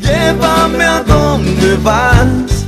Llévame a donde vas.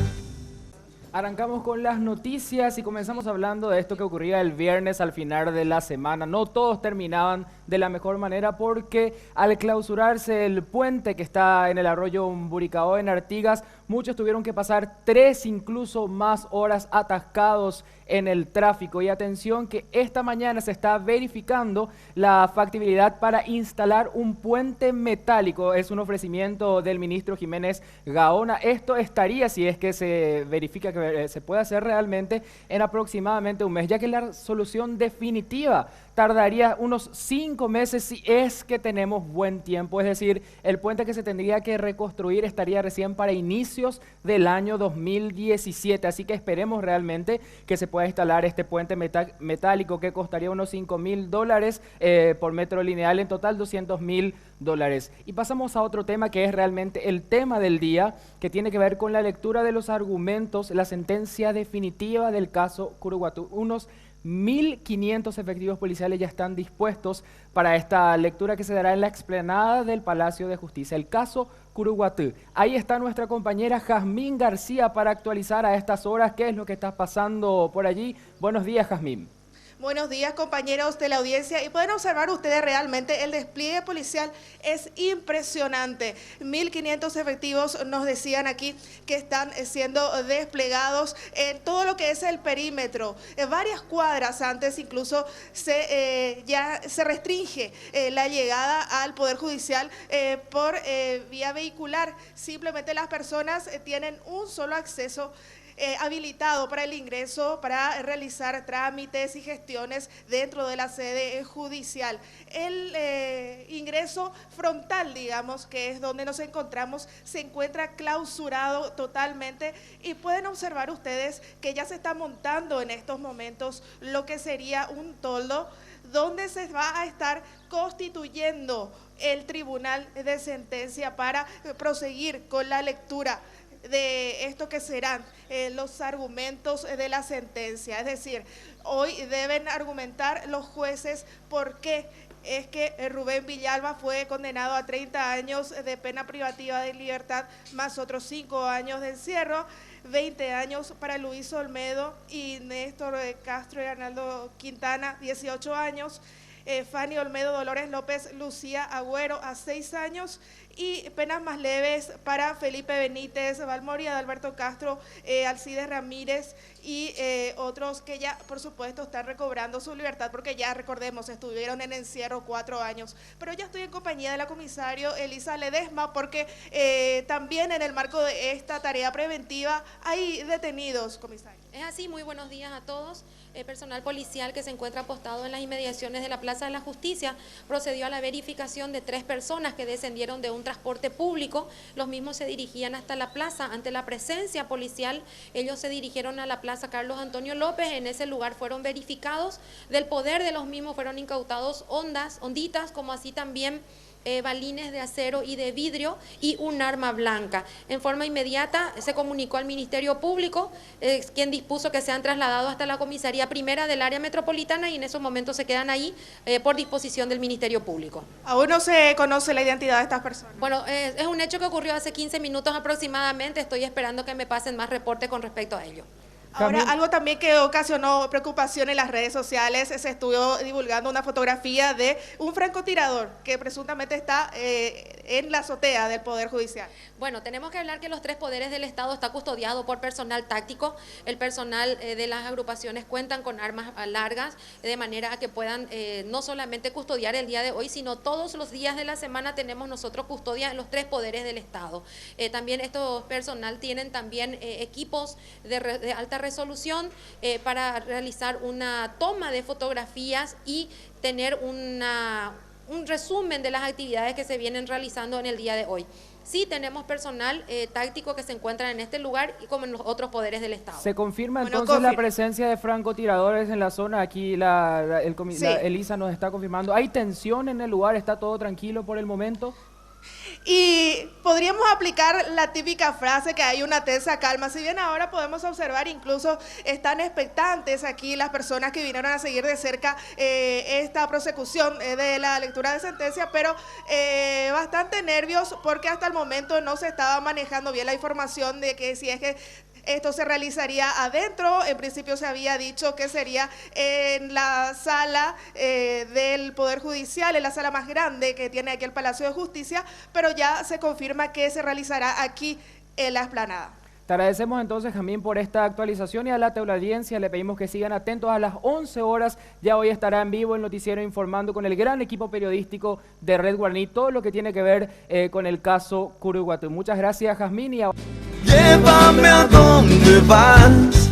Arrancamos con las noticias y comenzamos hablando de esto que ocurría el viernes al final de la semana. No todos terminaban de la mejor manera porque al clausurarse el puente que está en el arroyo Buricao en Artigas, muchos tuvieron que pasar 3 incluso más horas atascados en el tráfico. Y atención que esta mañana se está verificando la factibilidad para instalar un puente metálico. Es un ofrecimiento del ministro Jiménez Gaona. Esto estaría, si es que se verifica que se puede hacer realmente, en aproximadamente un mes, ya que la solución definitiva tardaría unos 5 meses si es que tenemos buen tiempo. Es decir, el puente que se tendría que reconstruir estaría recién para inicios del año 2017. Así que esperemos realmente que se pueda instalar este puente metálico que costaría unos $5.000 por metro lineal, en total $200.000. Y pasamos a otro tema que es realmente el tema del día, que tiene que ver con la lectura de los argumentos, la sentencia definitiva del caso Curuguatú. Unos 1.500 efectivos policiales ya están dispuestos para esta lectura que se dará en la explanada del Palacio de Justicia. El caso Curuguatú. Ahí está nuestra compañera Jazmín García para actualizar a estas horas qué es lo que está pasando por allí. Buenos días, Jazmín. Buenos días, compañeros de la audiencia, y pueden observar ustedes realmente el despliegue policial es impresionante. 1.500 efectivos nos decían aquí que están siendo desplegados en todo lo que es el perímetro. En varias cuadras antes incluso ya se restringe la llegada al Poder Judicial por vía vehicular. Simplemente las personas tienen un solo acceso habilitado para el ingreso, para realizar trámites y gestiones dentro de la sede judicial. El ingreso frontal, digamos, que es donde nos encontramos, se encuentra clausurado totalmente, y pueden observar ustedes que ya se está montando en estos momentos lo que sería un toldo donde se va a estar constituyendo el tribunal de sentencia para proseguir con la lectura de esto que serán los argumentos de la sentencia. Es decir, hoy deben argumentar los jueces por qué es que Rubén Villalba fue condenado a 30 años de pena privativa de libertad, más otros 5 años de encierro, 20 años para Luis Olmedo y Néstor Castro y Arnaldo Quintana, 18 años, Fanny Olmedo, Dolores López, Lucía Agüero a 6 años, y penas más leves para Felipe Benítez, Valmoria, Adalberto Castro, Alcides Ramírez y otros que ya, por supuesto, están recobrando su libertad porque ya, recordemos, estuvieron en encierro 4 años. Pero ya estoy en compañía de la comisario Elisa Ledesma porque también en el marco de esta tarea preventiva hay detenidos, comisario. Es así, muy buenos días a todos. Personal policial que se encuentra apostado en las inmediaciones de la Plaza de la Justicia procedió a la verificación de 3 personas que descendieron de un transporte público. Los mismos se dirigían hasta la plaza. Ante la presencia policial, ellos se dirigieron a la Plaza Carlos Antonio López. En ese lugar fueron verificados. Del poder de los mismos fueron incautados onditas, como así también balines de acero y de vidrio y un arma blanca. En forma inmediata se comunicó al Ministerio Público, quien dispuso que sean trasladados hasta la Comisaría Primera del área metropolitana, y en esos momentos se quedan ahí por disposición del Ministerio Público. ¿Aún no se conoce la identidad de estas personas? Bueno, es un hecho que ocurrió hace 15 minutos aproximadamente. Estoy esperando que me pasen más reportes con respecto a ello. Ahora, algo también que ocasionó preocupación en las redes sociales, se estuvo divulgando una fotografía de un francotirador que presuntamente está en la azotea del Poder Judicial. Bueno, tenemos que hablar que los 3 poderes del Estado está custodiado por personal táctico. El personal de las agrupaciones cuentan con armas largas, de manera a que puedan no solamente custodiar el día de hoy, sino todos los días de la semana tenemos nosotros custodia en los 3 poderes del Estado. También estos personal tienen también equipos de alta resolución para realizar una toma de fotografías y tener un resumen de las actividades que se vienen realizando en el día de hoy. Sí tenemos personal táctico que se encuentra en este lugar y como en los otros poderes del Estado. ¿Se confirma entonces la presencia de francotiradores en la zona? Aquí la Elisa nos está confirmando. ¿Hay tensión en el lugar? ¿Está todo tranquilo por el momento? Y podríamos aplicar la típica frase que hay una tensa calma, si bien ahora podemos observar, incluso están expectantes aquí las personas que vinieron a seguir de cerca esta prosecución de la lectura de sentencia, pero bastante nervios porque hasta el momento no se estaba manejando bien la información de que si es que esto se realizaría adentro. En principio se había dicho que sería en la sala del Poder Judicial, en la sala más grande que tiene aquí el Palacio de Justicia, pero ya se confirma que se realizará aquí en la explanada. Te agradecemos entonces, Jamín, por esta actualización y a la teleaudiencia le pedimos que sigan atentos a las 11 horas. Ya hoy estará en vivo el noticiero informando con el gran equipo periodístico de Red Guaraní todo lo que tiene que ver con el caso Curuguatú. Muchas gracias, Jazmín. Llévame a donde vas.